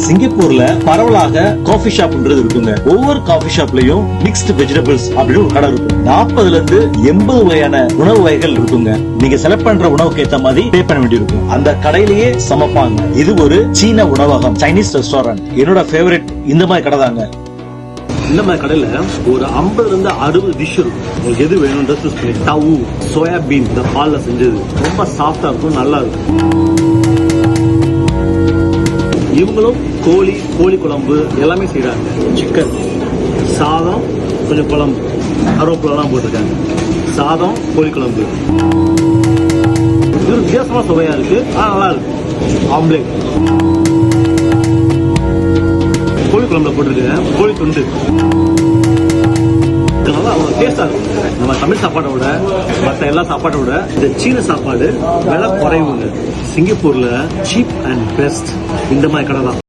சிங்கப்பூர்ல பரவலாக காஃபி ஷாப்ன்றது இருக்குங்க. ஒவ்வொரு காஃபி ஷாப்லயும் மிக்ஸ்டு வெஜிடபிள்ஸ் அப்படின்னு ஒரு கடை இருக்கும். 40ல இருந்து 80 வகையான உணவு வகைகள் இருக்குங்க. நீங்க செலக்ட் பண்ற உணவுக்கு ஏத்த மாதிரி பே பண்ண வேண்டியிருக்கும். அந்த கடையிலேயே சமைப்பாங்க. இது ஒரு சீன உணவகம், சைனீஸ் ரெஸ்டாரண்ட். என்னோட ஃபேவரட் இந்த மாதிரி கடை தாங்க. இந்த மாதிரி கடையில ஒரு 50ல இருந்து 60 டிஷ் இருக்கும். உங்களுக்கு எது வேணும்ன்றது சூஸ் பண்ணி டவு சோயாபீன் இந்த பால்ல செஞ்சது ரொம்ப சாஃப்டா இருக்கும், நல்லா இருக்கும். இவங்களும் கோழி குழம்பு எல்லாமே செய்யறாங்க. சிக்கன் சாதம் கொஞ்சம் குழம்பு கருவேப்பிலாம் போட்டிருக்காங்க. சாதம் கோழி குழம்பு இது வித்தியாசமா சுவையா இருக்கு, நல்லா இருக்கு. ஆம்லேட் கோழி குழம்புல போட்டிருக்கேன், கோழி துண்டு நல்லா அவ்வளோ டேஸ்டா இருக்கும். நம்ம தமிழ் சாப்பாடை விட மற்ற எல்லா சாப்பாட்டை விட இந்த சீன சாப்பாடு விலை குறைவுங்க. சிங்கப்பூர்ல சீப் அண்ட் பெஸ்ட் இந்த மாதிரி கடை தான்.